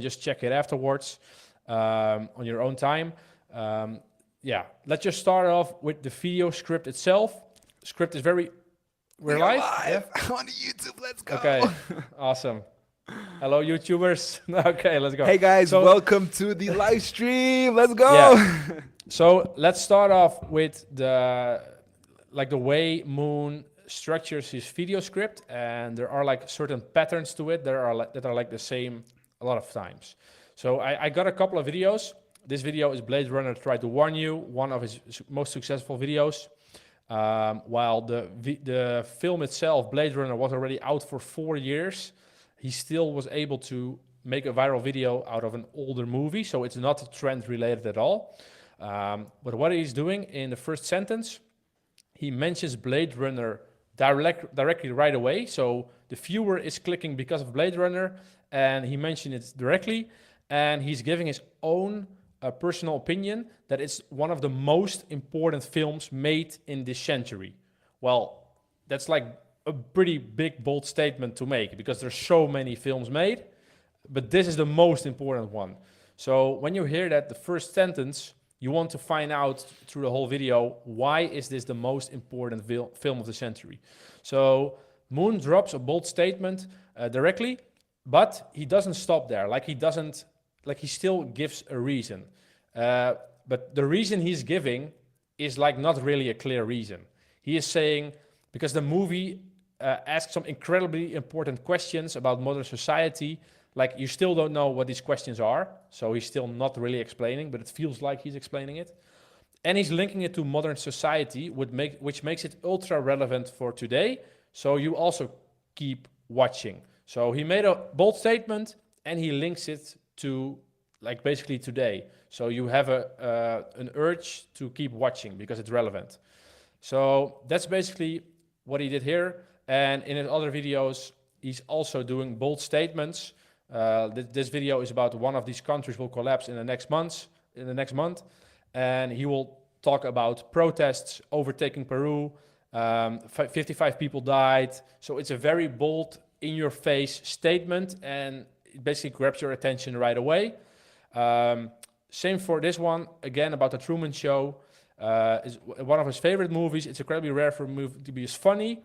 just check it afterwards on your own time. Yeah, let's just start off with the video script itself. Script is very... We're live? Yeah? On YouTube. Let's go. Okay, awesome. Hello, YouTubers. Okay, let's go. Hey guys, So, welcome to the live stream. Let's go. Yeah. So let's start off with the way Moon structures his video script, and there are like certain patterns to it that are like the same a lot of times. So I got a couple of videos. This video is Blade Runner Tried to Warn You, one of his most successful videos. While the film itself, Blade Runner, was already out for 4 years, he still was able to make a viral video out of an older movie, so it's not trend related at all. But what he's doing in the first sentence, he mentions Blade Runner directly right away, so the viewer is clicking because of Blade Runner, and he mentioned it directly, and he's giving his own personal opinion that it's one of the most important films made in this century. Well, that's like a pretty big, bold statement to make, because there's so many films made, but this is the most important one. So when you hear that, the first sentence, you want to find out through the whole video, why is this the most important film of the century? So Moon drops a bold statement directly, but he doesn't stop there. He still gives a reason. But the reason he's giving is like not really a clear reason. He is saying, because the movie asks some incredibly important questions about modern society, like you still don't know what these questions are, so he's still not really explaining, but it feels like he's explaining it. And he's linking it to modern society, which makes it ultra relevant for today, so you also keep watching. So he made a bold statement, and he links it to like basically today. So you have an urge to keep watching because it's relevant. So that's basically what he did here. And in his other videos, he's also doing bold statements. This video is about one of these countries will collapse in the next month. And he will talk about protests overtaking Peru. 55 people died. So it's a very bold, in-your-face statement, and it basically grabs your attention right away. Same for this one, again, about the Truman Show. Is one of his favorite movies. It's incredibly rare for a movie to be as funny,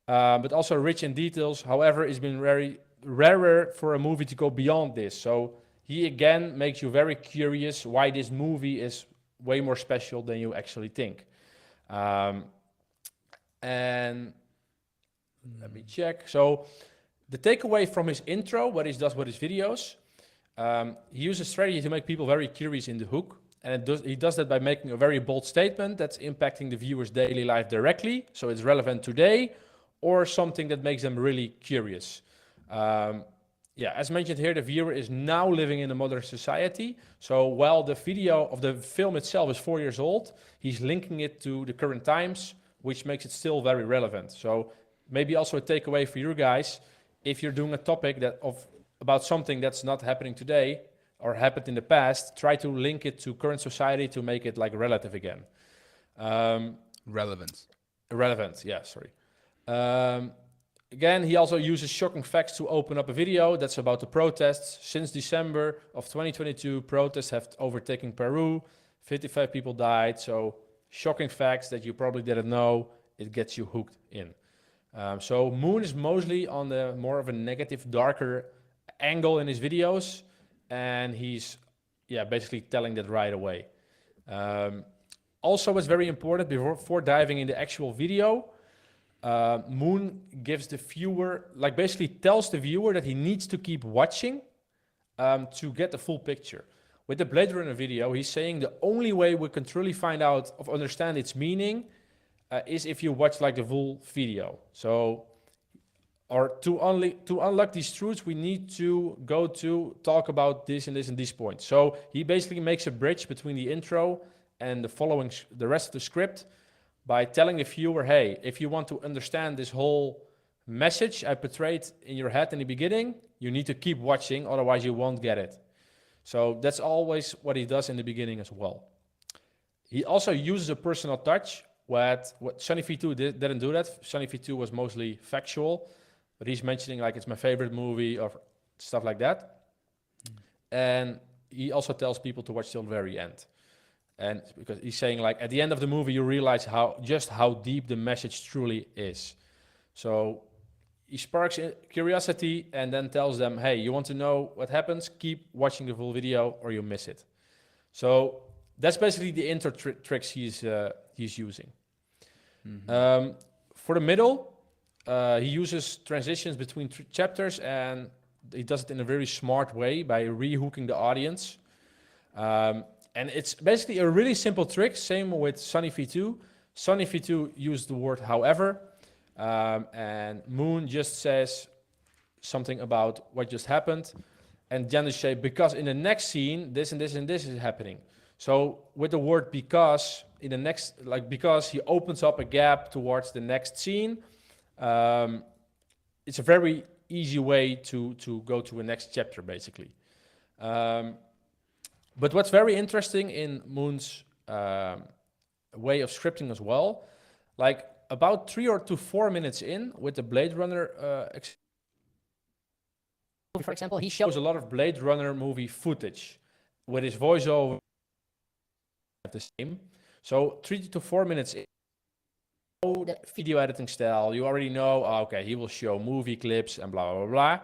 but also rich in details. However, it's been very rarer for a movie to go beyond this. So he again makes you very curious why this movie is way more special than you actually think. And let me check. So the takeaway from his intro, what he does with his videos, he uses strategy to make people very curious in the hook. And he does that by making a very bold statement that's impacting the viewer's daily life directly. So it's relevant today, or something that makes them really curious. Yeah, as mentioned here, the viewer is now living in a modern society. So while the video of the film itself is 4 years old, he's linking it to the current times, which makes it still very relevant. So maybe also a takeaway for you guys, if you're doing a topic about something that's not happening today or happened in the past, try to link it to current society to make it like relative again. Relevant, yeah, sorry. Again, he also uses shocking facts to open up a video that's about the protests. Since December of 2022, protests have overtaken Peru. 55 people died. So shocking facts that you probably didn't know. It gets you hooked in. So Moon is mostly on the more of a negative, darker angle in his videos, and he's basically telling that right away. Also, what's very important before diving in the actual video, Moon gives the viewer, like basically tells the viewer that he needs to keep watching to get the full picture. With the Blade Runner video, he's saying the only way we can truly find out or understand its meaning is if you watch like the full video. So, or to unlock these truths, we need to go to talk about this and this and these points. So he basically makes a bridge between the intro and the rest of the script by telling the viewer, hey, if you want to understand this whole message I portrayed in your head in the beginning, you need to keep watching, otherwise you won't get it. So that's always what he does in the beginning as well. He also uses a personal touch. What Sunny V2 didn't do that. Sunny V2 was mostly factual, but he's mentioning like it's my favorite movie or stuff like that. and he also tells people to watch till the very end. And because he's saying like at the end of the movie you realize how deep the message truly is. So he sparks curiosity and then tells them, hey, you want to know what happens? Keep watching the full video or you miss it. So that's basically the intro tricks he's using. For the middle, he uses transitions between chapters, and he does it in a very smart way by rehooking the audience. And it's basically a really simple trick, same with Sunny V2. Sunny V2 used the word however, and Moon just says something about what just happened, and Jan say, because in the next scene, this and this and this is happening. So with the word because, in the next, like because he opens up a gap towards the next scene, it's a very easy way to go to a next chapter, basically. But what's very interesting in Moon's way of scripting as well, like about 3 to 4 minutes in with the Blade Runner, For example, he shows a lot of Blade Runner movie footage with his voiceover the same. So 3 to 4 minutes in, the video editing style, you already know, okay, he will show movie clips and blah, blah, blah.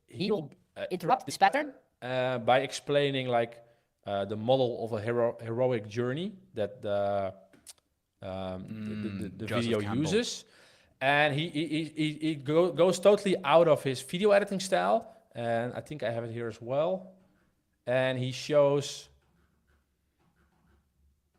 He will interrupt this pattern by explaining like the model of a heroic journey that the video uses, and he goes totally out of his video editing style, and I think I have it here as well, and he shows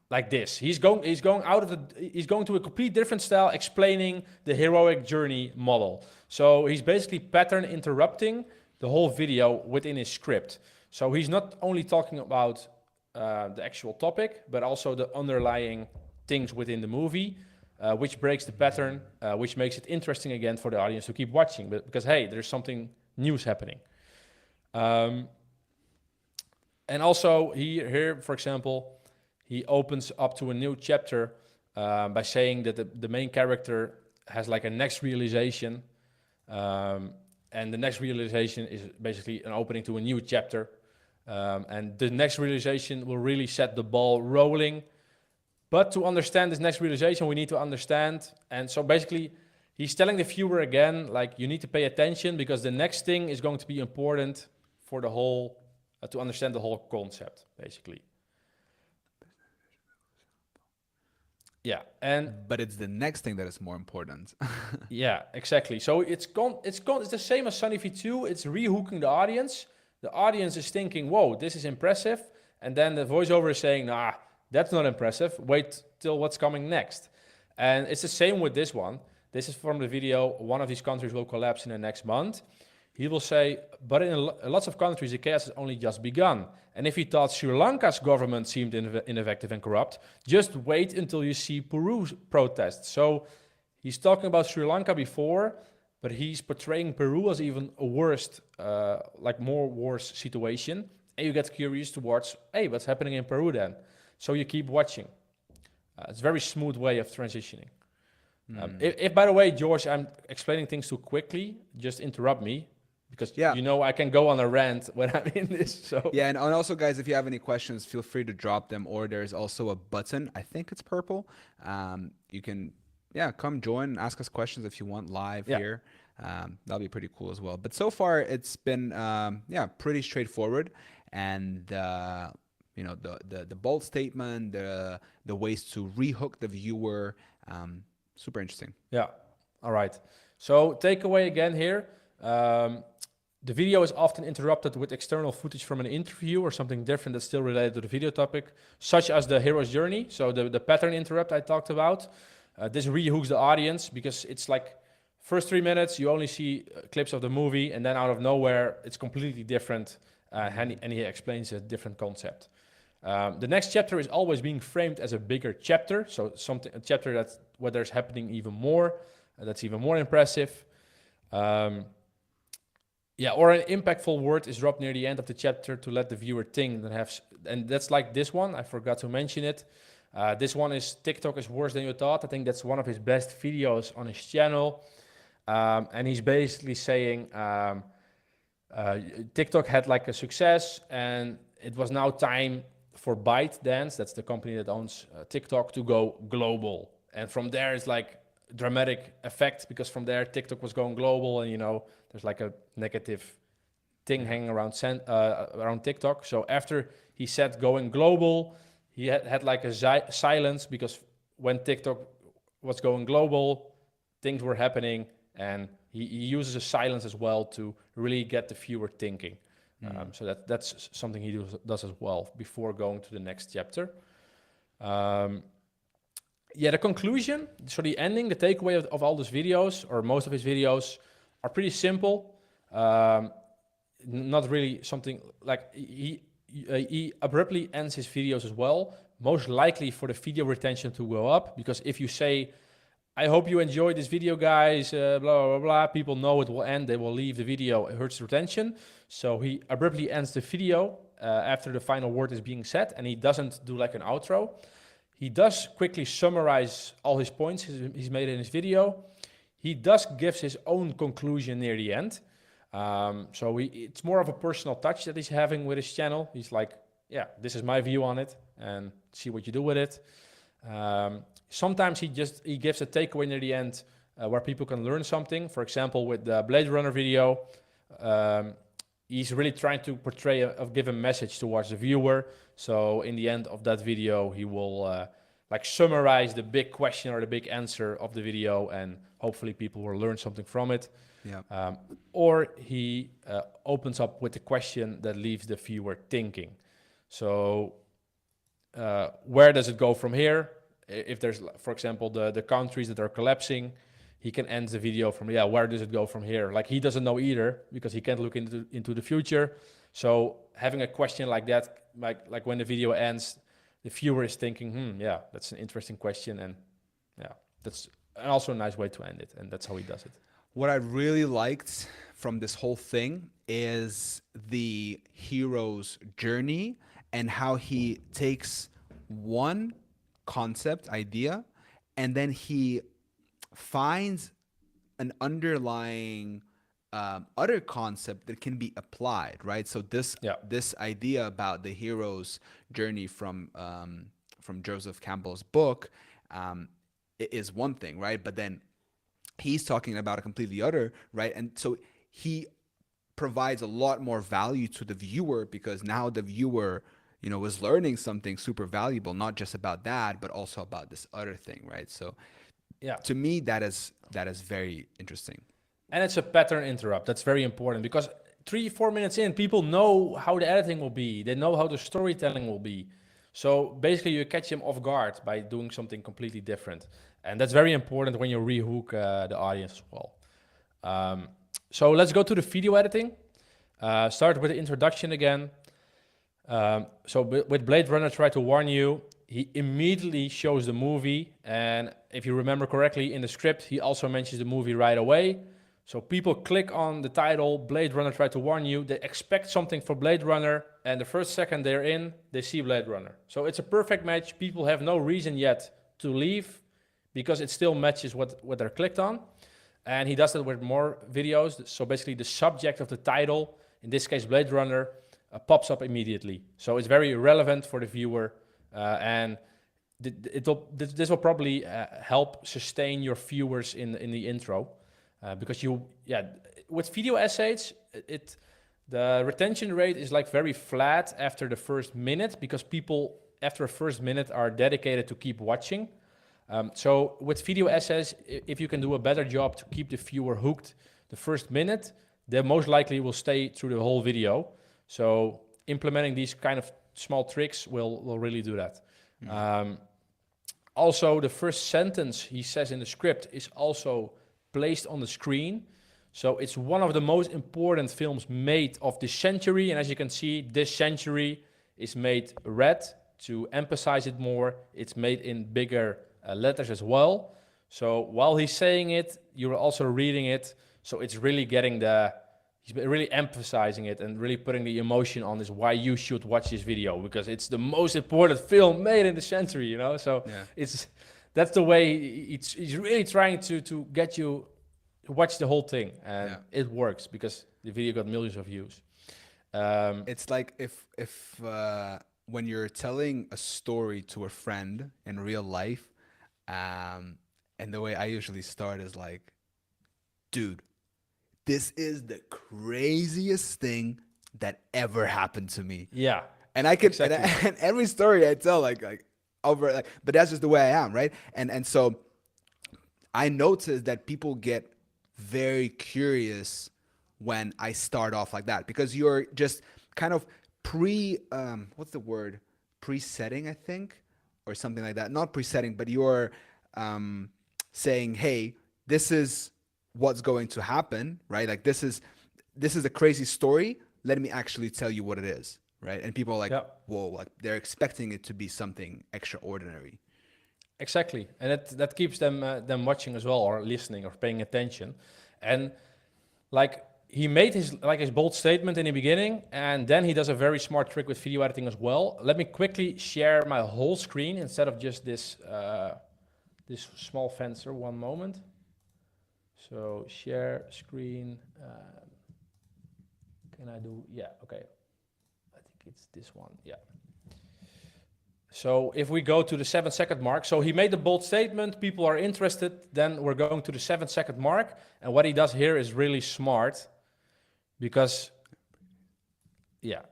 like this. He's going to a complete different style, explaining the heroic journey model. So he's basically pattern interrupting the whole video within his script. So he's not only talking about the actual topic, but also the underlying things within the movie, which breaks the pattern, which makes it interesting again for the audience to keep watching, because hey, there's something new happening. And also here, for example, he opens up to a new chapter by saying that the main character has like a next realization, and the next realization is basically an opening to a new chapter. And the next realization will really set the ball rolling. But to understand this next realization, we need to understand. And so basically, he's telling the viewer again, like, you need to pay attention because the next thing is going to be important for the whole, to understand the whole concept, basically. Yeah, but it's the next thing that is more important. Yeah, exactly. So it's the same as Sunny V2. It's rehooking the audience. The audience is thinking, whoa, this is impressive. And then the voiceover is saying, nah, that's not impressive. Wait till what's coming next. And it's the same with this one. This is from the video, one of these countries will collapse in the next month. He will say, but in lots of countries, the chaos has only just begun. And if he thought Sri Lanka's government seemed ineffective and corrupt, just wait until you see Peru's protests. So he's talking about Sri Lanka before, but he's portraying Peru as even a worse, more worse situation. And you get curious towards, hey, what's happening in Peru then? So you keep watching. It's a very smooth way of transitioning. If, by the way, George, I'm explaining things too quickly, just interrupt me. Because, you know, I can go on a rant when I'm in this. So yeah, and also, guys, if you have any questions, feel free to drop them. Or there's also a button. I think it's purple. You can, come join and ask us questions if you want live here. That'll be pretty cool as well. But so far, it's been, pretty straightforward. And, the bold statement, the ways to rehook the viewer, super interesting. Yeah. All right. So takeaway again here. The video is often interrupted with external footage from an interview or something different that's still related to the video topic, such as the hero's journey. So the pattern interrupt I talked about. This rehooks the audience because it's like first 3 minutes, you only see clips of the movie, and then out of nowhere, it's completely different, and he explains a different concept. The next chapter is always being framed as a bigger chapter, so a chapter that's where there's happening even more, that's even more impressive. Or an impactful word is dropped near the end of the chapter to let the viewer think and that's like this one. I forgot to mention it. This one is TikTok is worse than you thought. I think that's one of his best videos on his channel. And he's basically saying, TikTok had like a success, and it was now time for ByteDance, that's the company that owns TikTok, to go global. And from there, it's like dramatic effect, because from there TikTok was going global, and there's like a negative thing hanging around TikTok. So after he said going global, he had like a silence, because when TikTok was going global, things were happening, and he uses a silence as well to really get the viewer thinking. So that's something he does as well before going to the next chapter. The conclusion, so the ending, the takeaway of all these videos, or most of his videos, are pretty simple. Not really something like he abruptly ends his videos as well, most likely for the video retention to go up, because if you say, I hope you enjoyed this video, guys, blah, blah, blah, people know it will end, they will leave the video, it hurts retention. So he abruptly ends the video after the final word is being said, and he doesn't do like an outro. He does quickly summarize all his points he's made in his video. He gives his own conclusion near the end. So it's more of a personal touch that he's having with his channel. He's like, yeah, this is my view on it, and see what you do with it. Sometimes he gives a takeaway near the end where people can learn something. For example, with the Blade Runner video, he's really trying to give a message towards the viewer. So in the end of that video, he will like summarize the big question or the big answer of the video, and hopefully people will learn something from it. Yeah. Or he opens up with a question that leaves the viewer thinking. So where does it go from here? If there's, for example, the countries that are collapsing, he can end the video from, where does it go from here? Like, he doesn't know either, because he can't look into the future. So having a question like that, like when the video ends, the viewer is thinking, that's an interesting question. And that's also a nice way to end it. And that's how he does it. What I really liked from this whole thing is the hero's journey, and how he takes one concept idea, and then he finds an underlying other concept that can be applied, right? So this idea about the hero's journey from Joseph Campbell's book is one thing, right? But then he's talking about a completely other, right? And so he provides a lot more value to the viewer, because now the viewer, is learning something super valuable, not just about that, but also about this other thing, right? So to me, that is very interesting. And it's a pattern interrupt. That's very important, because 3-4 minutes in, people know how the editing will be. They know how the storytelling will be. So basically you catch them off guard by doing something completely different. And that's very important when you rehook the audience as well. So let's go to the video editing. Start with the introduction again. So with Blade Runner Try to Warn You, he immediately shows the movie. And if you remember correctly, in the script, he also mentions the movie right away. So people click on the title, Blade Runner Try to Warn You. They expect something for Blade Runner, and the first second they're in, they see Blade Runner. So it's a perfect match. People have no reason yet to leave, because it still matches what they're clicked on. And he does that with more videos. So basically the subject of the title, in this case Blade Runner, pops up immediately. So it's very relevant for the viewer, and this will probably help sustain your viewers in the intro, because with video essays, the retention rate is like very flat after the first minute, because people after a first minute are dedicated to keep watching. So with video essays, if you can do a better job to keep the viewer hooked the first minute, they most likely will stay through the whole video. So implementing these kind of small tricks will really do that. Also, the first sentence he says in the script is also placed on the screen. So it's one of the most important films made of this century. And as you can see, this century is made red to emphasize it more. It's made in bigger letters as well. So while he's saying it, you're also reading it. So it's really he's really emphasizing it and really putting the emotion on this, why you should watch this video, because it's the most important film made in the century, So that's the way he's really trying to get you to watch the whole thing. And it works, because the video got millions of views. It's like if when you're telling a story to a friend in real life, and the way I usually start is like, dude, this is the craziest thing that ever happened to me. Yeah, And I could, exactly. and every story I tell, like over, like, but that's just the way I am, right? And so I notice that people get very curious when I start off like that, because you're just kind of what's the word? Presetting, I think, or something like that. Not presetting, but you're saying, hey, this is what's going to happen, right? Like this is a crazy story. Let me actually tell you what it is, right? And people are like, Yeah. whoa, like they're expecting it to be something extraordinary. Exactly, and that keeps them watching as well, or listening, or paying attention. And like he made his bold statement in the beginning, and then he does a very smart trick with video editing as well. Let me quickly share my whole screen instead of just this this small fencer. One moment. So share screen. Can I do? Yeah. Okay. I think it's this one. Yeah. So if we go to the 7-second mark, so he made the bold statement, people are interested, then we're going to the 7-second mark, and what he does here is really smart, because, yeah,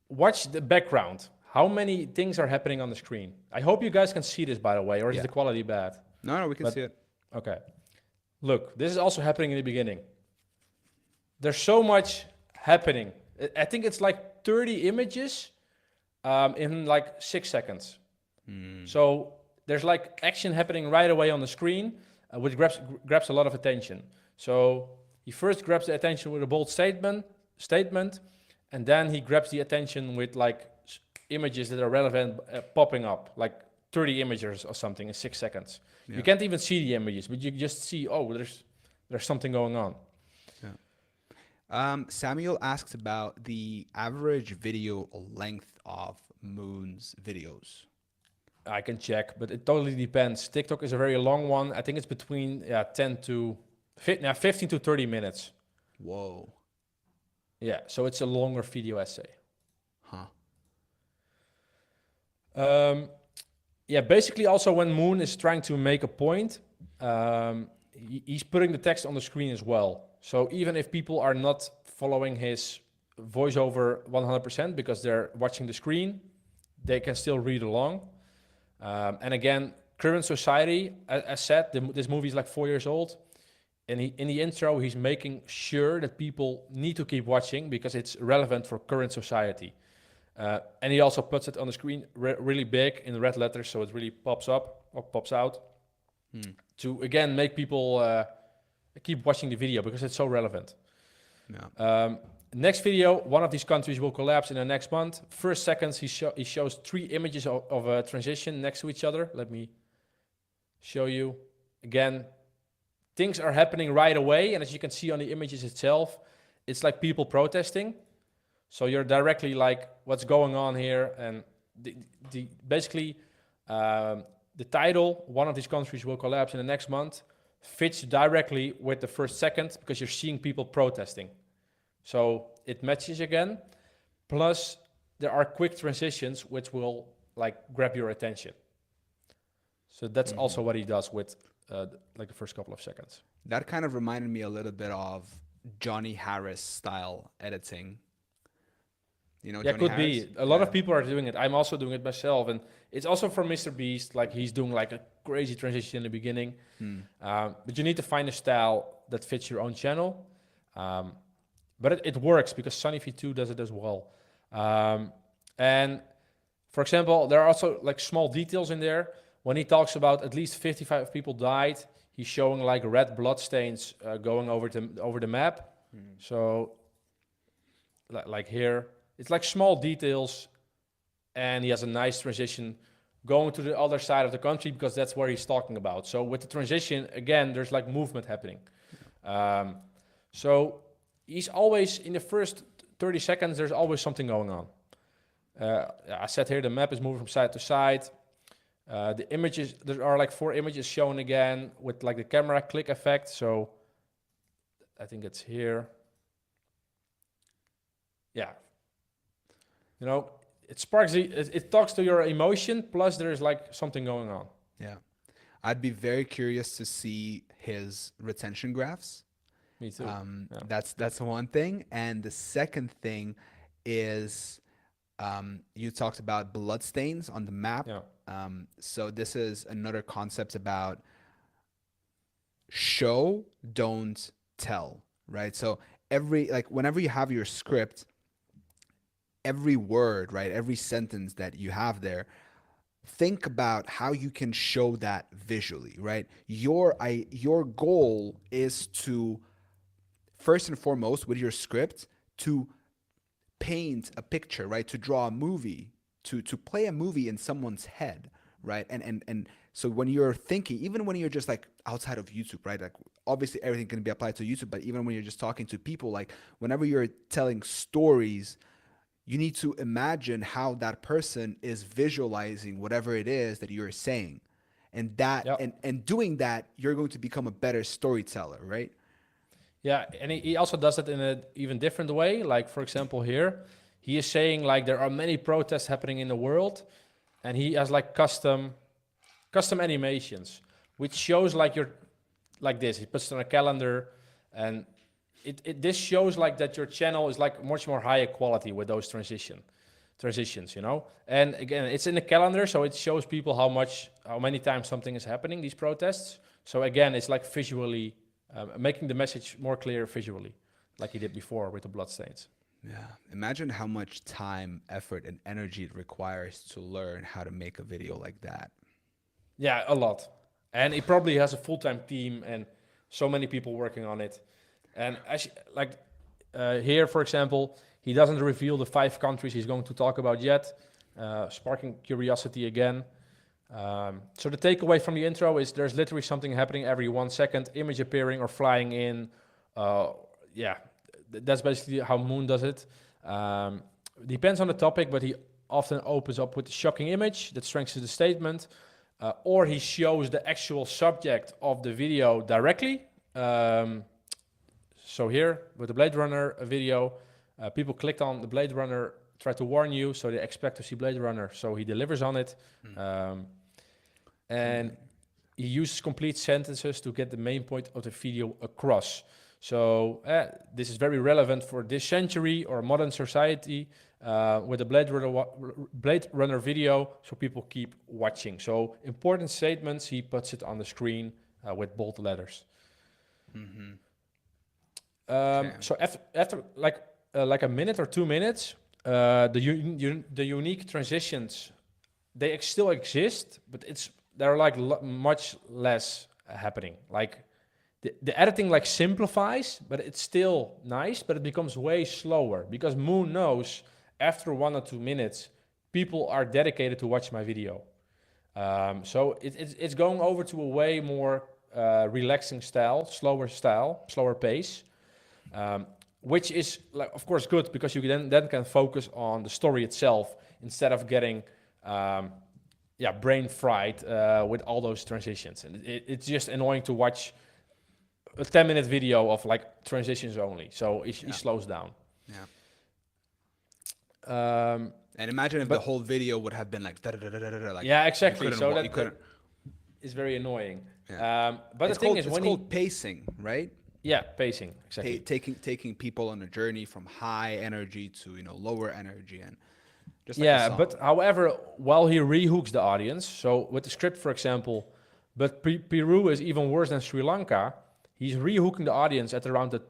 watch the background. How many things are happening on the screen? I hope you guys can see this, by the way, or is the quality bad? No, we can see it. Okay. Look, this is also happening in the beginning. There's so much happening. I think it's like 30 images in like 6 seconds. So there's like action happening right away on the screen, which grabs a lot of attention. So he first grabs the attention with a bold statement, and then he grabs the attention with like images that are relevant popping up, like 30 images or something in 6 seconds. Yeah. You can't even see the images, but you just see, oh, there's something going on. Samuel asks about the average video length of Moon's videos. I can check, but it totally depends. TikTok is a very long one. I think it's between 15 to 30 minutes. Whoa. Yeah, so it's a longer video essay. Huh. Yeah, basically also when Moon is trying to make a point, he's putting the text on the screen as well. So even if people are not following his voiceover 100% because they're watching the screen, they can still read along. And again, current society, as said, this movie is like 4 years old. And in the intro, he's making sure that people need to keep watching because it's relevant for current society. And he also puts it on the screen really big in red letters, so it really pops up or pops out to, again, make people keep watching the video because it's so relevant. Yeah. Next video, one of these countries will collapse in the next month. First seconds, he shows 3 images of a transition next to each other. Let me show you. Again, things are happening right away, and as you can see on the images itself, it's like people protesting. So you're directly like, what's going on here? And basically, the title, one of these countries will collapse in the next month, fits directly with the first second because you're seeing people protesting. So it matches again. Plus, there are quick transitions which will like grab your attention. So that's also what he does with like the first couple of seconds. That kind of reminded me a little bit of Johnny Harris style editing. You know, yeah, Johnny could Harris? be. A lot of people are doing it. I'm also doing it myself, and it's also from Mr. Beast. Like he's doing like a crazy transition in the beginning, but you need to find a style that fits your own channel. But it works because SunnyV2 does it as well. And for example, there are also like small details in there. When he talks about at least 55 people died, he's showing like red blood stains going over the map. So like here, it's like small details, and he has a nice transition going to the other side of the country because that's where he's talking about. So with the transition, again, there's like movement happening. So he's always, in the first 30 seconds, there's always something going on. I said here the map is moving from side to side. The images, there are like 4 images shown again with like the camera click effect. So I think it's here. yeah, you know, it sparks it talks to your emotion. Plus, there's like something going on. Yeah. I'd be very curious to see his retention graphs. Me too. Yeah. That's one thing. And the second thing is you talked about blood stains on the map. Yeah. So this is another concept about show, don't tell, right? So whenever you have your script, every word, right, every sentence that you have there, think about how you can show that visually, right? Your goal is to, first and foremost, with your script, to paint a picture, right? To draw a movie, to play a movie in someone's head, right? And so when you're thinking, even when you're just like outside of YouTube, right? Like obviously everything can be applied to YouTube, but even when you're just talking to people, like whenever you're telling stories, you need to imagine how that person is visualizing whatever it is that you're saying. And that Yep. and doing that, you're going to become a better storyteller, right? Yeah, and he also does it in an even different way. Like, for example, here, he is saying, like, there are many protests happening in the world, and he has, like, custom animations, which shows, like, you're, like this. He puts it on a calendar, and this shows, like, that your channel is, like, much more higher quality with those transitions, you know? And, again, it's in the calendar, so it shows people how many times something is happening, these protests. So, again, it's, like, visually... making the message more clear visually, like he did before with the bloodstains. Yeah. Imagine how much time, effort, and energy it requires to learn how to make a video like that. Yeah, a lot. And he probably has a full-time team and so many people working on it. And here, for example, he doesn't reveal the 5 countries he's going to talk about yet, sparking curiosity again. So the takeaway from the intro is there's literally something happening every 1 second, image appearing or flying in. That's basically how Moon does it. Depends on the topic, but he often opens up with a shocking image that strengthens the statement, or he shows the actual subject of the video directly. So here, with the Blade Runner video, people clicked on the Blade Runner, try to warn you, so they expect to see Blade Runner, so he delivers on it. And he uses complete sentences to get the main point of the video across. So this is very relevant for this century or modern society with the Blade Runner video, so people keep watching. So important statements, he puts it on the screen with bold letters. So after like a minute or 2 minutes, the unique transitions, they still exist, but they're like much less happening. Like the editing like simplifies, but it's still nice, but it becomes way slower because Moon knows after 1 or 2 minutes, people are dedicated to watch my video. So it's going over to a way more relaxing style, slower pace, which is, like, of course, good because you then can focus on the story itself instead of getting brain fried with all those transitions. And it's just annoying to watch a 10-minute video of like transitions only. So he slows down. Yeah. And imagine if the whole video would have been like like yeah, exactly. So you couldn't. It's very annoying. Yeah. But the thing is, it's called pacing, right? Yeah, pacing, exactly. Taking people on a journey from high energy to lower energy, and just like yeah. But however, while he rehooks the audience, so with the script, for example, but Peru is even worse than Sri Lanka. He's rehooking the audience at around the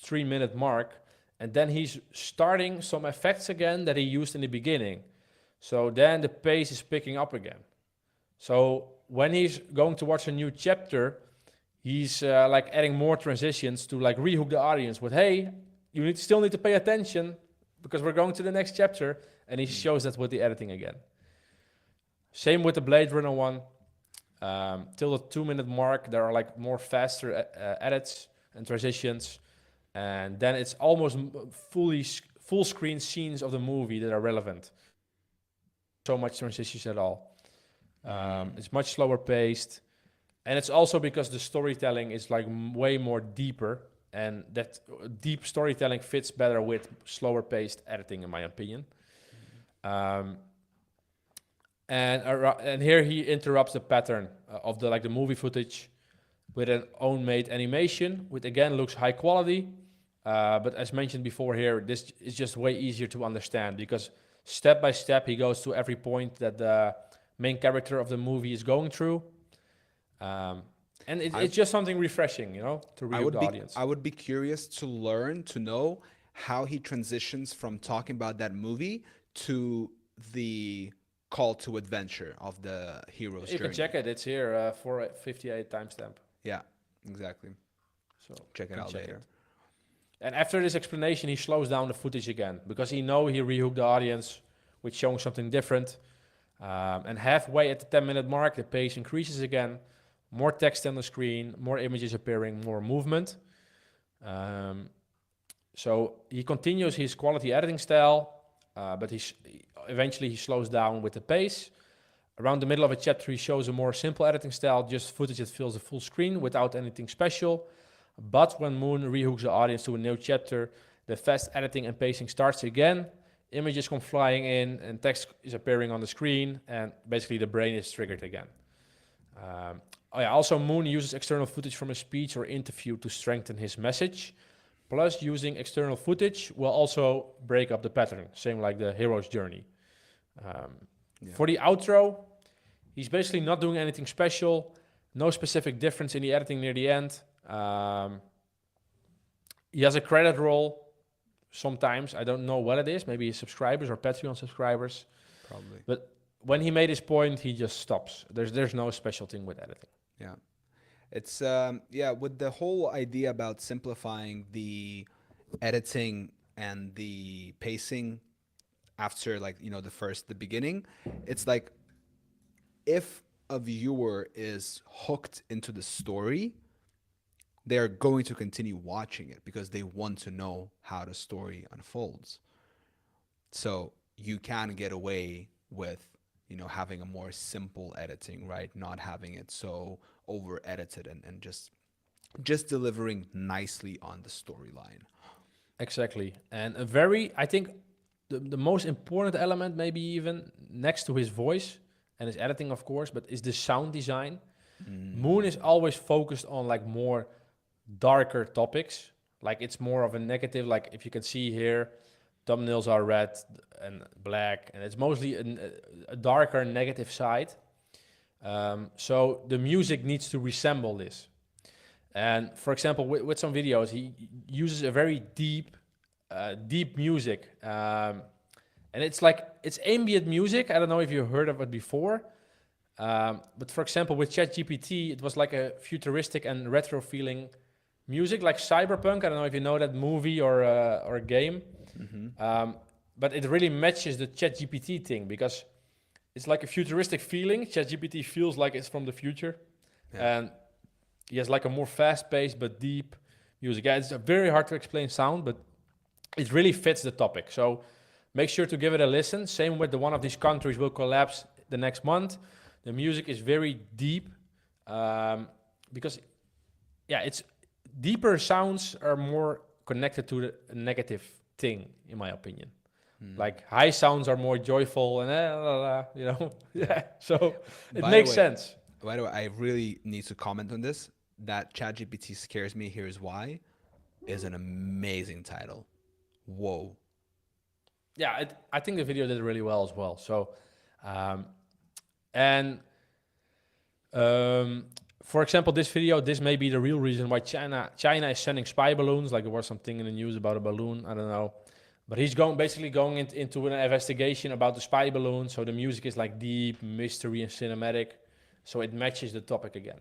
3-minute mark, and then he's starting some effects again that he used in the beginning. So then the pace is picking up again. So when he's going to watch a new chapter, he's like adding more transitions to like rehook the audience with, hey, you still need to pay attention because we're going to the next chapter. And he shows that with the editing again. Same with the Blade Runner one. Till the 2-minute mark, there are like more faster edits and transitions. And then it's almost full screen scenes of the movie that are relevant. So much transitions at all. It's much slower paced. And it's also because the storytelling is like way more deeper. and that deep storytelling fits better with slower paced editing, in my opinion. Um, and here he interrupts the pattern of the movie footage with an own made animation, which again looks high quality. But as mentioned before here, this is just way easier to understand because step by step he goes to every point that the main character of the movie is going through. And it's just something refreshing, to read the audience. I would be curious to learn, to know how he transitions from talking about that movie to the call to adventure of the hero's You journey. can check it. It's here for 58 timestamp. Yeah, exactly. So Check it out later. And after this explanation, he slows down the footage again because he rehooked the audience with showing something different. And halfway at the 10-minute mark, the pace increases again. More text on the screen, more images appearing, more movement. So he continues his quality editing style, but eventually he slows down with the pace. Around the middle of a chapter, he shows a more simple editing style, just footage that fills the full screen without anything special. But when Moon rehooks the audience to a new chapter, the fast editing and pacing starts again. Images come flying in and text is appearing on the screen, and basically the brain is triggered again. Also, Moon uses external footage from a speech or interview to strengthen his message. Plus, using external footage will also break up the pattern, same like the hero's journey. For the outro, he's basically not doing anything special, no specific difference in the editing near the end. He has a credit roll sometimes. I don't know what it is, maybe his subscribers or Patreon subscribers. Probably. But when he made his point, he just stops. There's no special thing with editing. Yeah. It's with the whole idea about simplifying the editing and the pacing after the beginning, it's like if a viewer is hooked into the story, they're going to continue watching it because they want to know how the story unfolds. So you can get away with having a more simple editing, right? Not having it so over edited and just delivering nicely on the storyline. Exactly. And I think the most important element, maybe even next to his voice and his editing, of course, but is the sound design. Moon is always focused on more darker topics. It's more of a negative, if you can see here, thumbnails are red and black, and it's mostly a darker negative side. So the music needs to resemble this. And for example, with some videos, he uses a very deep music. And it's ambient music. I don't know if you heard of it before. But for example, with ChatGPT, it was like a futuristic and retro feeling music, like Cyberpunk. I don't know if you know that movie or a game. But it really matches the ChatGPT thing because it's like a futuristic feeling. ChatGPT feels like it's from the future. Yeah. And he has a more fast-paced but deep music. Yeah, it's a very hard to explain sound, but it really fits the topic. So make sure to give it a listen. Same with one of these countries will collapse the next month. The music is very deep because, it's deeper sounds are more connected to the negative thing, in my opinion. High sounds are more joyful and yeah. So it makes sense. By the way, I really need to comment on this. That ChatGPT scares me. Here's why. Is an amazing title. Whoa. Yeah, I think the video did really well as well. So, for example, this may be the real reason why China is sending spy balloons. There was something in the news about a balloon. I don't know. But he's basically going into an investigation about the spy balloon. So the music is deep, mystery, and cinematic. So it matches the topic again.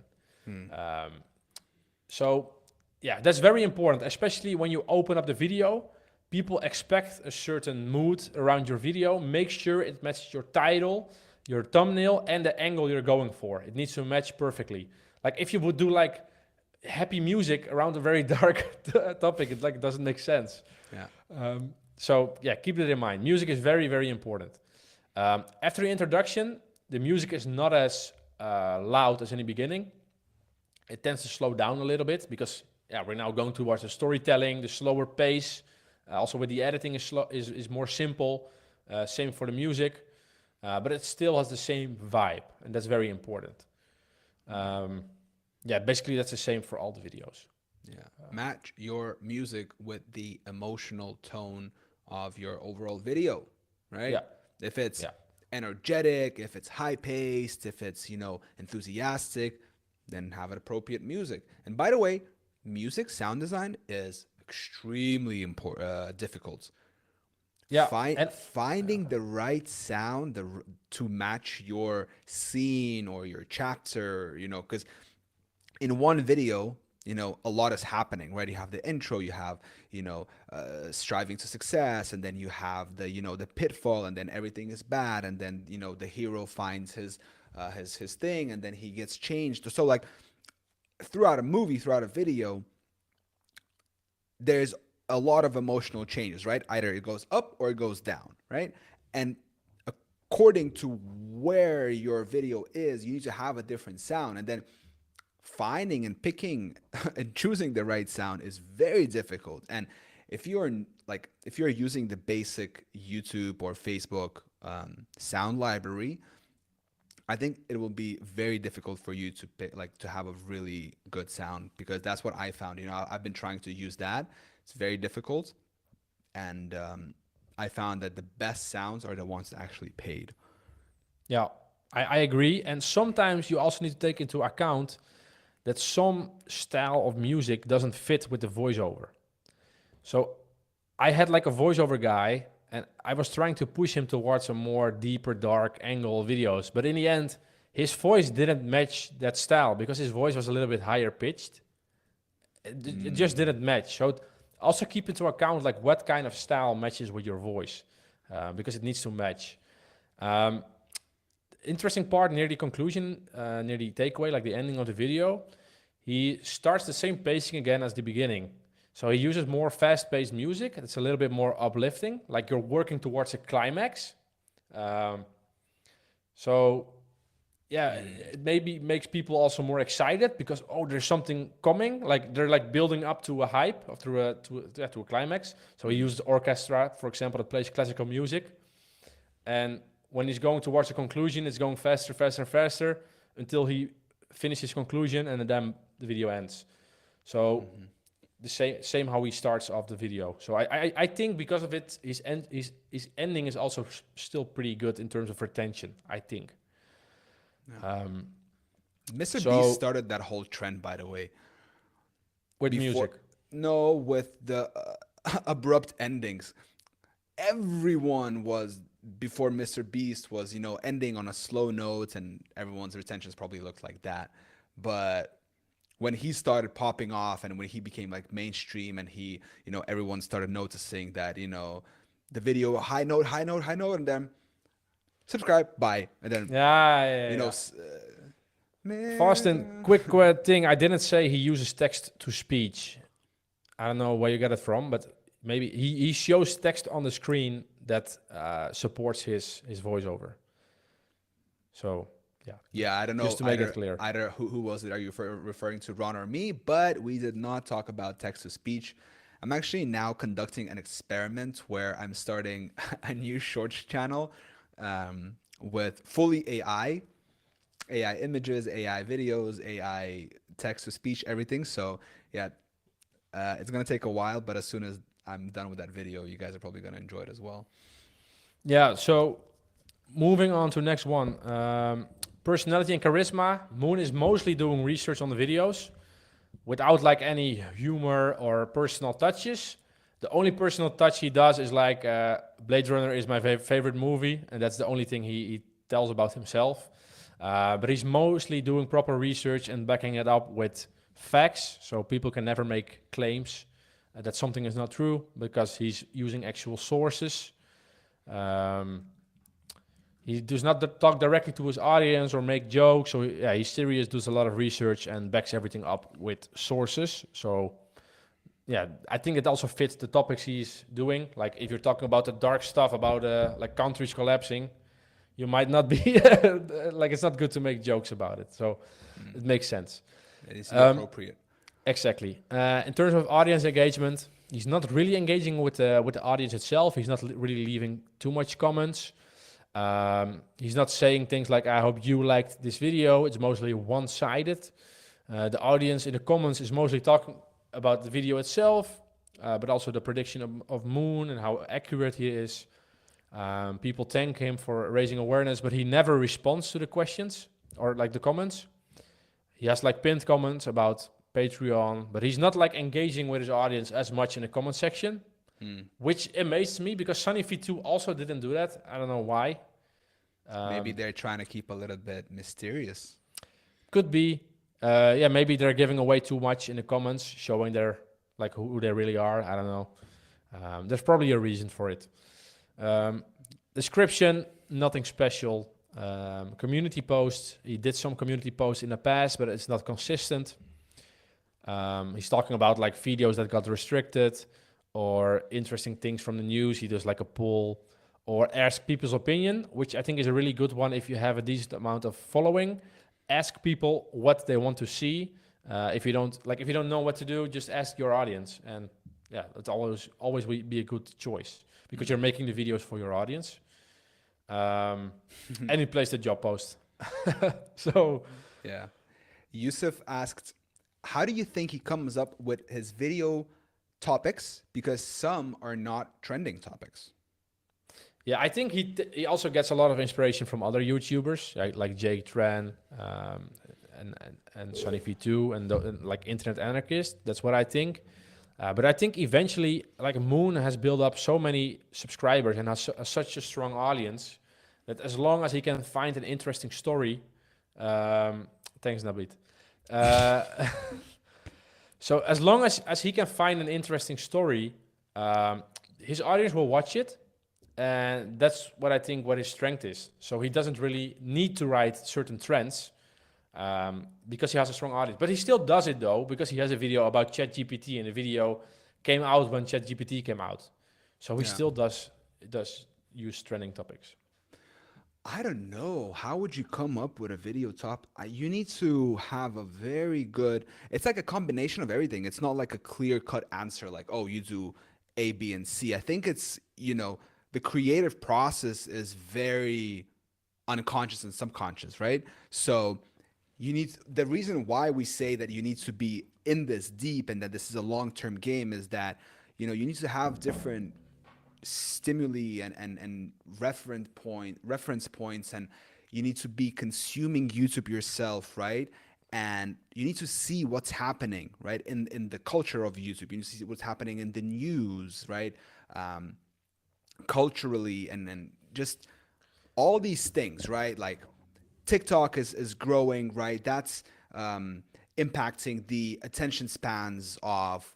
That's very important, especially when you open up the video. People expect a certain mood around your video. Make sure it matches your title, your thumbnail, and the angle you're going for. It needs to match perfectly. If you would do happy music around a very dark topic, it doesn't make sense. Yeah. Keep that in mind. Music is very, very important. After the introduction, the music is not as loud as in the beginning. It tends to slow down a little bit because yeah, we're now going towards the storytelling, the slower pace. Also with the editing is more simple. Same for the music, but it still has the same vibe, and that's very important. Yeah, basically that's the same for all the videos. Yeah. Match your music with the emotional tone of your overall video, right? Yeah, If it's yeah, energetic, if it's high paced, if it's, enthusiastic, then have an appropriate music. And by the way, music sound design is extremely important, difficult. yeah, and Finding the right sound to match your scene or your chapter, because in one video, a lot is happening, right? You have the intro, you have, striving to success, and then you have the pitfall, and then everything is bad, and then, the hero finds his thing, and then he gets changed. So like throughout a movie, throughout a video, there's a lot of emotional changes, right? Either it goes up or it goes down, right? And according to where your video is, you need to have a different sound. And then finding and picking and choosing the right sound is very difficult. And if you're using the basic YouTube or Facebook sound library, I think it will be very difficult for you to pick, to have a really good sound, because that's what I found. I've been trying to use that. It's very difficult, and I found that the best sounds are the ones that actually paid. yeah, I agree. And sometimes you also need to take into account that some style of music doesn't fit with the voiceover. So I had like a voiceover guy, and I was trying to push him towards a more deeper, dark angle videos. But in the end, his voice didn't match that style because his voice was a little bit higher pitched. It just didn't match. So also keep into account like what kind of style matches with your voice, because it needs to match. Interesting part near the conclusion, near the takeaway, like the ending of the video, he starts the same pacing again as the beginning. So he uses more fast-paced music. It's a little bit more uplifting, like you're working towards a climax. So yeah, it maybe makes people also more excited because, oh, there's something coming. Like they're like building up to a hype or to a climax. So he uses orchestra, for example, that plays classical music. And when he's going towards a conclusion, it's going faster, faster, faster until he finishes conclusion, and then the video ends. So the same how he starts off the video. So I think because of it, his ending is also still pretty good in terms of retention, I think. Yeah. Mr. So- Beast started that whole trend, by the way. With Before- music. No, with the abrupt endings. Everyone was, before Mr. Beast was, ending on a slow note, and everyone's retentions probably looked like that. But when he started popping off, and when he became like mainstream, and he, everyone started noticing that, the video high note, high note, high note, and then subscribe, bye, and then Yeah. Faustin, quick thing. I didn't say he uses text to speech. I don't know where you get it from, but maybe he shows text on the screen that supports his voiceover. So yeah. Yeah, I don't know. Just to make it clear. Either who was it? Are you referring to Ron or me? But we did not talk about text to speech. I'm actually now conducting an experiment where I'm starting a new shorts channel with fully AI images, AI videos, AI text to speech, everything. So yeah, it's gonna take a while, but as soon as I'm done with that video, you guys are probably gonna enjoy it as well. Yeah. So moving on to next one. Personality and charisma. Moon is mostly doing research on the videos without like any humor or personal touches. The only personal touch he does is like Blade Runner is my favorite movie, and that's the only thing he tells about himself. But he's mostly doing proper research and backing it up with facts, so people can never make claims that something is not true because he's using actual sources. He does not talk directly to his audience or make jokes. So yeah, he's serious, does a lot of research and backs everything up with sources. So yeah, I think it also fits the topics he's doing. Like if you're talking about the dark stuff about like countries collapsing, you might not be like, it's not good to make jokes about it. So it makes sense. It is appropriate. Exactly. In terms of audience engagement, he's not really engaging with the audience itself. He's not really leaving too much comments. He's not saying things like, I hope you liked this video. It's mostly one-sided. The audience in the comments is mostly talking about the video itself, but also the prediction of Moon and how accurate he is. People thank him for raising awareness, but he never responds to the questions or like the comments. He has like pinned comments about Patreon, but he's not like engaging with his audience as much in the comment section, which amazed me because Sunny V2 also didn't do that. I don't know why. Maybe they're trying to keep a little bit mysterious. Could be. Yeah, maybe they're giving away too much in the comments, showing their like who they really are. I don't know. There's probably a reason for it. Description, nothing special. Community posts. He did some community posts in the past, but it's not consistent. He's talking about like videos that got restricted or interesting things from the news. He does like a poll or ask people's opinion, which I think is a really good one if you have a decent amount of following. Ask people what they want to see. If you don't know what to do, just ask your audience. And yeah, it's always be a good choice because you're making the videos for your audience. And he placed the job post. So yeah. Yusuf asked, how do you think he comes up with his video topics? Because some are not trending topics. yeah, I think he also gets a lot of inspiration from other YouTubers like Jake Tran and Sunny V2 and like Internet Anarchist. That's what I think. But I think eventually, like Moon has built up so many subscribers and has such a strong audience that as long as he can find an interesting story, thanks Nabit. So as long as he can find an interesting story, his audience will watch it. And that's what I think what his strength is. So he doesn't really need to write certain trends because he has a strong audience. But he still does it though, because he has a video about ChatGPT and the video came out when ChatGPT came out. So he still does use trending topics. I don't know. How would you come up with a video top? You need to have a very good, it's like a combination of everything. It's not like a clear cut answer like, oh, you do A, B, and C. I think it's, the creative process is very unconscious and subconscious, right? So the reason why we say that you need to be in this deep and that this is a long-term game is that, you need to have different stimuli and reference points, and you need to be consuming YouTube yourself, right? And you need to see what's happening, right? In the culture of YouTube. You need to see what's happening in the news, right? Culturally and just all these things, right? Like TikTok is growing, right? That's impacting the attention spans of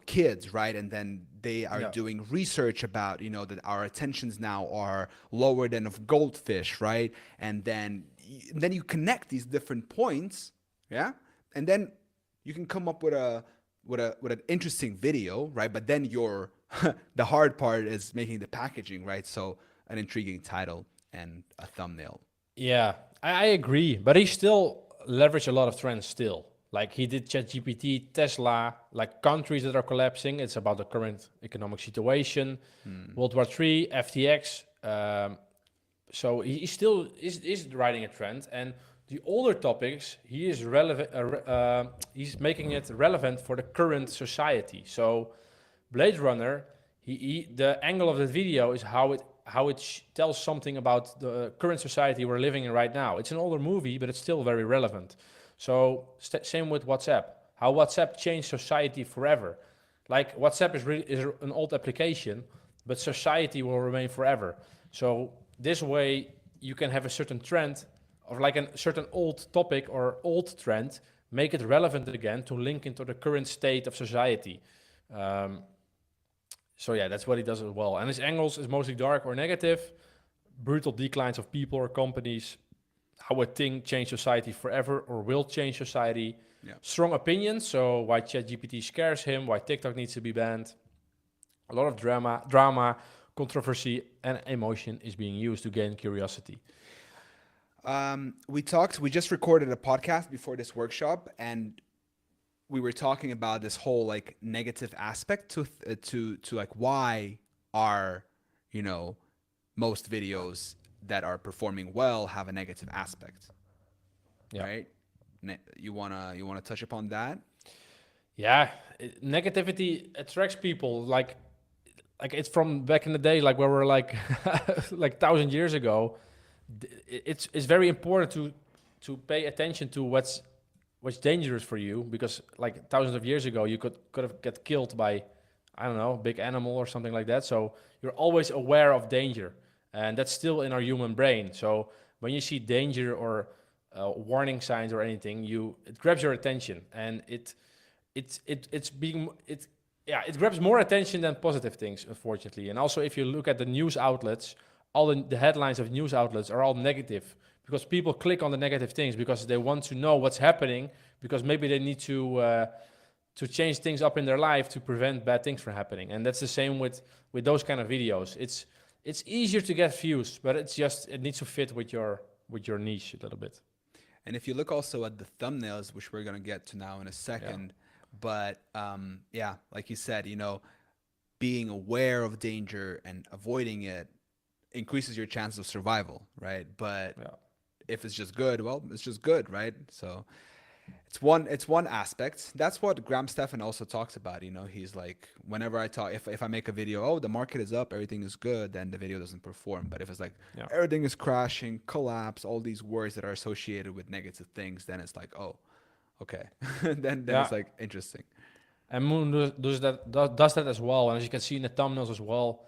kids, right? And then they are doing research about that our attentions now are lower than of goldfish, right? And then you connect these different points, yeah, and then you can come up with an interesting video, right? But then the hard part is making the packaging, right? So an intriguing title and a thumbnail. Yeah, I agree, but he still leveraged a lot of trends still. Like he did ChatGPT, Tesla, like countries that are collapsing. It's about the current economic situation, World War III, FTX. So he still is riding a trend. And the older topics, he is relevant. He's making it relevant for the current society. So Blade Runner, the angle of the video is how it tells something about the current society we're living in right now. It's an older movie, but it's still very relevant. So same with WhatsApp. How WhatsApp changed society forever. Like WhatsApp is an old application, but society will remain forever. So this way you can have a certain trend or like a certain old topic or old trend, make it relevant again to link into the current state of society. So yeah, that's what he does as well. And his angles is mostly dark or negative, brutal declines of people or companies, how a thing changed society forever or will change society. Yeah. Strong opinions, so why ChatGPT scares him, why TikTok needs to be banned. A lot of drama, controversy, and emotion is being used to gain curiosity. We just recorded a podcast before this workshop, and we were talking about this whole like negative aspect to like why are, you know, most videos that are performing well have a negative aspect, Yeah. right? You wanna touch upon that? Yeah, negativity attracts people. Like it's from back in the day, like where we're like, like 1,000 years ago. It's very important to pay attention to what's dangerous for you, because like thousands of years ago you could have get killed by, I don't know, a big animal or something like that. So you're always aware of danger, and that's still in our human brain. So when you see danger or warning signs or anything, it grabs your attention, and it's being it yeah, it grabs more attention than positive things, unfortunately. And also, if you look at the news outlets, all the headlines of news outlets are all negative, because people click on the negative things because they want to know what's happening, because maybe they need to change things up in their life to prevent bad things from happening. And that's the same with those kind of videos. It's easier to get views, but it needs to fit with your niche a little bit. And if you look also at the thumbnails, which we're gonna get to now in a second, but yeah, like you said, you know, being aware of danger and avoiding it increases your chances of survival, right? But Yeah. if it's just good, well, it's just good, right? So it's one aspect. That's what Graham Stephan also talks about. You know, he's like, whenever I talk, if I make a video, oh, the market is up, everything is good, then the video doesn't perform. But if it's like Yeah. everything is crashing, collapse, all these words that are associated with negative things, then it's like, oh, okay, then Yeah. it's like interesting. And Moon does that as well. And as you can see in the thumbnails as well,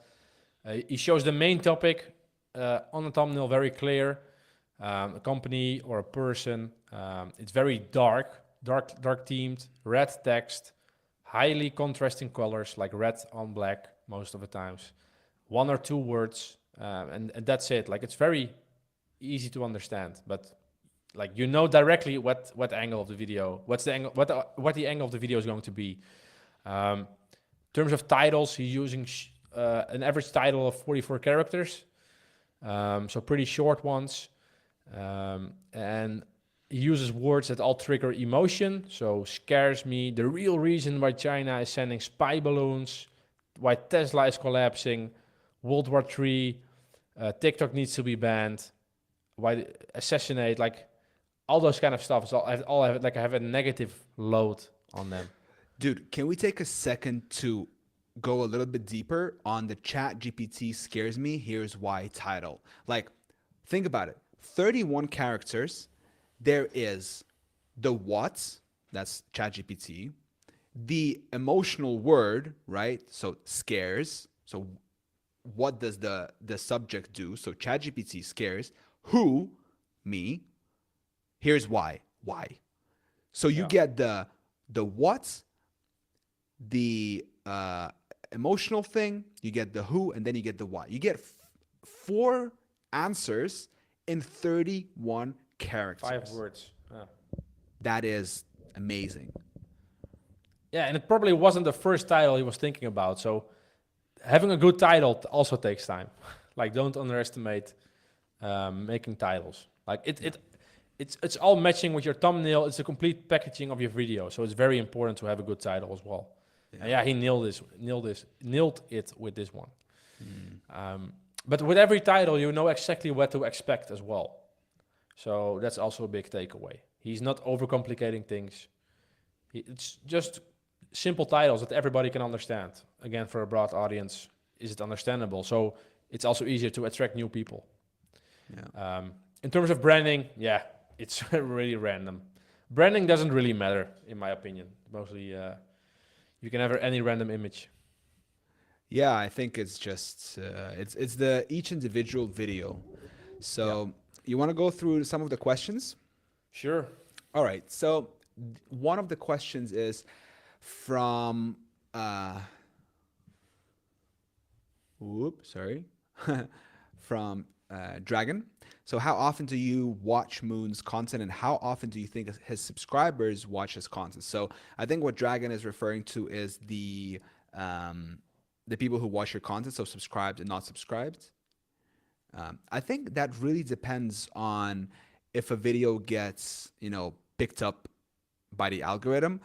he shows the main topic on the thumbnail very clear. A company or a person. It's very dark themed, red text, highly contrasting colors like red on black most of the times. One or two words, and that's it. Like it's very easy to understand, but like you know directly what angle of the video, what's the angle, what the angle of the video is going to be. In terms of titles, he's using an average title of 44 characters, so pretty short ones. And he uses words that all trigger emotion. So scares me, the real reason why China is sending spy balloons, why Tesla is collapsing, World War III, TikTok needs to be banned, why assassinate, like all those kind of stuff. So all have a negative load on them. Dude, can we take a second to go a little bit deeper on the Chat GPT scares me, here's why title? Like, think about it. 31 characters. There is the what, that's Chat GPT, the emotional word, right? So scares. So what does the subject do? So Chat GPT scares. Who? Me. Here's why. Why? So you get the what, the emotional thing, you get the who, and then you get the why. You get 4 answers in 31 characters. 5 words. That is amazing. Yeah, and it probably wasn't the first title he was thinking about. So having a good title also takes time. Like, don't underestimate making titles. Like it's all matching with your thumbnail. It's a complete packaging of your video. So it's very important to have a good title as well. And yeah, he nailed it with this one. But with every title, you know exactly what to expect as well. So that's also a big takeaway. He's not overcomplicating things. It's just simple titles that everybody can understand. Again, for a broad audience, is it understandable? So it's also easier to attract new people. Yeah. In terms of branding, yeah, it's really random. Branding doesn't really matter, in my opinion. Mostly, you can have any random image. Yeah, I think it's just it's the each individual video. So you want to go through some of the questions? Sure. All right. So one of the questions is from from Dragon. So how often do you watch Moon's content, and how often do you think his subscribers watch his content? So I think what Dragon is referring to is the people who watch your content, so subscribed and not subscribed. I think that really depends on if a video gets, picked up by the algorithm.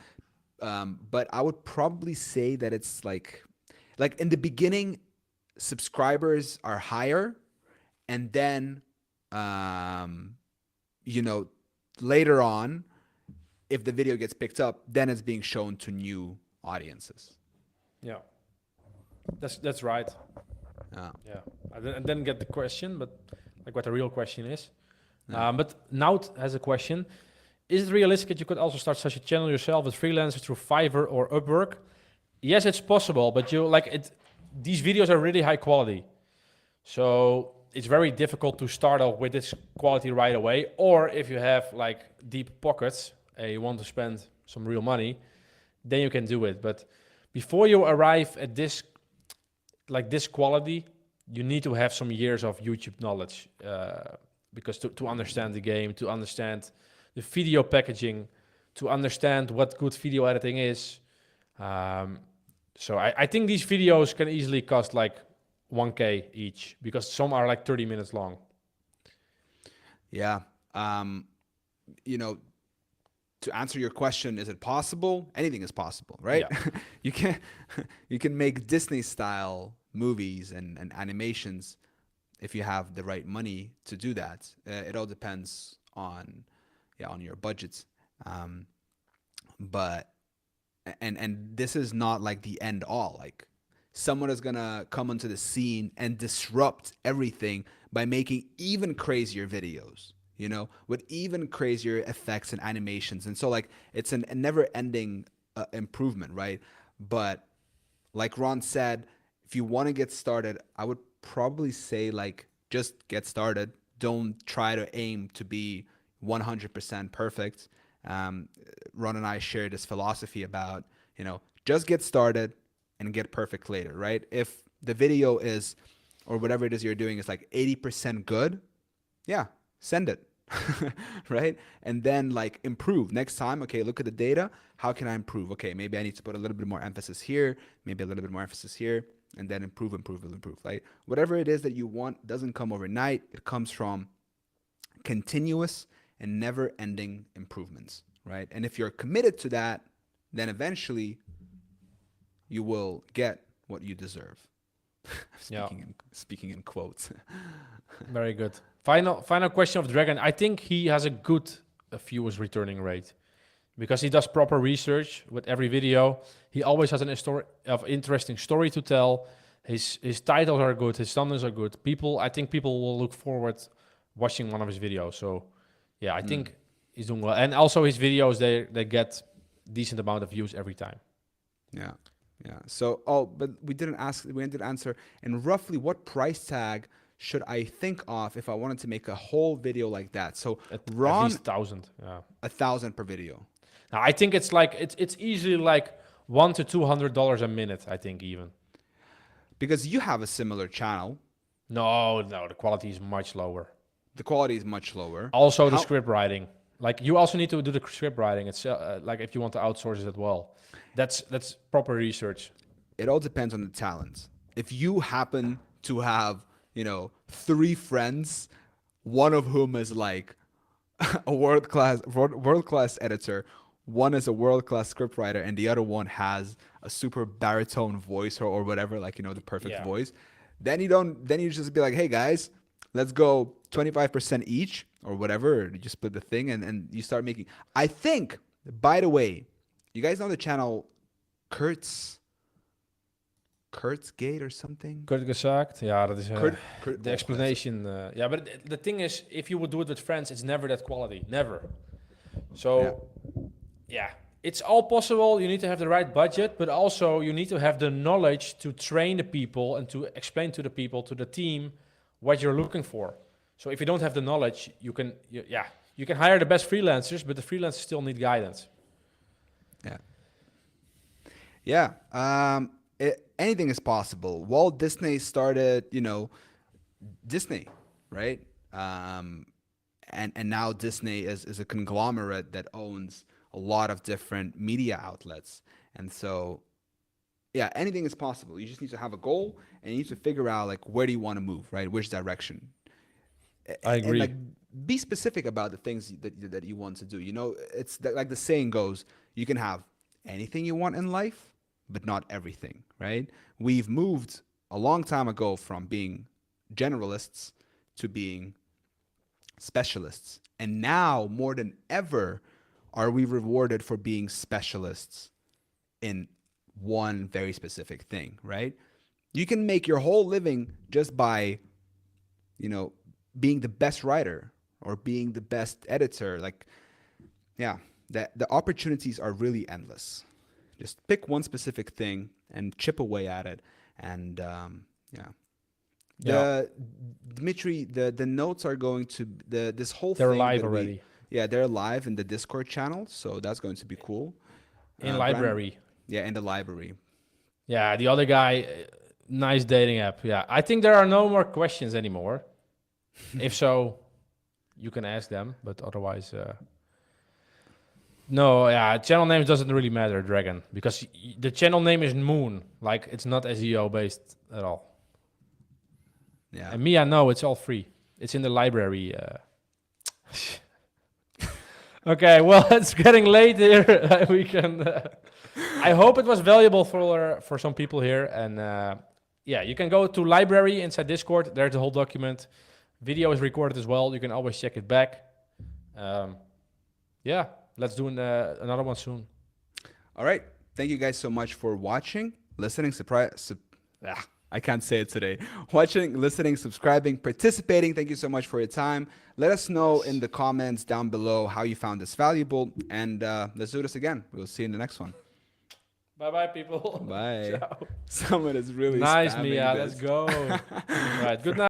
But I would probably say that it's like in the beginning, subscribers are higher, and then, um, you know, later on, if the video gets picked up, then it's being shown to new audiences. Yeah, that's right. Uh, Yeah, I didn't get the question, but like what the real question is. But Nout has a question. Is it realistic that you could also start such a channel yourself as freelancer through Fiverr or Upwork? Yes, it's possible, but you like it. These videos are really high quality, so it's very difficult to start off with this quality right away. Or if you have like deep pockets and you want to spend some real money, then you can do it. But before you arrive at this like this quality, you need to have some years of YouTube knowledge, because to understand the game, to understand the video packaging, to understand what good video editing is. So I think these videos can easily cost like 1K each, because some are like 30 minutes long. yeah. You know, to answer your question, is it possible? Anything is possible, right? Yeah. you can you can make Disney style movies and animations if you have the right money to do that. It all depends on on your budgets. Um, but and this is not like the end all. Like someone is gonna come onto the scene and disrupt everything by making even crazier videos, with even crazier effects and animations. And so like it's a never ending improvement, right? But like Ron said, if you want to get started, I would probably say like just get started. Don't try to aim to be 100% perfect. Ron and I share this philosophy about, just get started and get perfect later, right? If the video is, or whatever it is you're doing, is like 80% good, yeah, send it. Right? And then like improve next time. Okay, look at the data. How can I improve? Okay, maybe I need to put a little bit more emphasis here, maybe a little bit more emphasis here, and then improve. Right? Whatever it is that you want doesn't come overnight. It comes from continuous and never ending improvements, right? And if you're committed to that, then eventually you will get what you deserve. Yeah. Speaking in quotes. Very good. Final question of Dragon. I think he has a good viewers returning rate, because he does proper research with every video. He always has an interesting story to tell. His titles are good. His thumbnails are good. I think people will look forward watching one of his videos. So yeah, I think he's doing well. And also his videos, they get decent amount of views every time. Yeah. Yeah. So, but we didn't answer. And roughly what price tag should I think of if I wanted to make a whole video like that? So At Ron, least 1,000. Yeah. 1,000 per video. Now, I think it's like it's easily like $100 to $200 a minute. I think even. Because you have a similar channel. No, the quality is much lower. The quality is much lower. Also, the script writing. Like you also need to do the script writing. It's like if you want to outsource it as well. That's proper research. It all depends on the talent. If you happen to have, 3 friends, one of whom is like a world class editor, one is a world class scriptwriter, and the other one has a super baritone voice or whatever, like the perfect voice, then you just be like, hey guys, let's go 25% each or whatever. Or you split the thing and you start making. I think, by the way, you guys know the channel Kurt's Gate or something? Kort gezakt. Ja, dat is Kurt, the explanation. Yeah, but the thing is, if you would do it with friends, it's never that quality. Never. So, yeah, it's all possible. You need to have the right budget, but also you need to have the knowledge to train the people and to explain to the people, to the team, what you're looking for. So if you don't have the knowledge, you can hire the best freelancers, but the freelancers still need guidance. Yeah. Anything is possible. Walt Disney started, Disney, right? And now Disney is a conglomerate that owns a lot of different media outlets. And so, yeah, anything is possible. You just need to have a goal and you need to figure out like where do you want to move, right? Which direction? I agree. And like be specific about the things that you want to do. It's like the saying goes, you can have anything you want in life, but not everything, right? We've moved a long time ago from being generalists to being specialists. And now, more than ever, are we rewarded for being specialists in one very specific thing, right? You can make your whole living just by, being the best writer or being the best editor. Like, yeah, the opportunities are really endless. Just pick one specific thing and chip away at it. And Dmitry, the notes are going to this whole They're thing live that already. they're live in the Discord channel, so that's going to be cool. In Brandon- library. Yeah, in the library. Yeah, the other guy, nice dating app. Yeah, I think there are no more questions anymore. If so, you can ask them, but otherwise, no. Yeah, channel names doesn't really matter, Dragon, because the channel name is Moon. Like, it's not SEO based at all. Yeah. And Mia, no, it's all free. It's in the library. Okay, well, it's getting late here. We can. I hope it was valuable for some people here. And yeah, you can go to library inside Discord. There's the whole document. Video is recorded as well. You can always check it back. Yeah, let's do another one soon. All right. Thank you guys so much for watching, listening, I can't say it today. Watching, listening, subscribing, participating. Thank you so much for your time. Let us know in the comments down below how you found this valuable. And let's do this again. We'll see you in the next one. Bye-bye, people. Bye. Ciao. Someone is really Nice, spamming Mia. this. Let's go. All right, good night.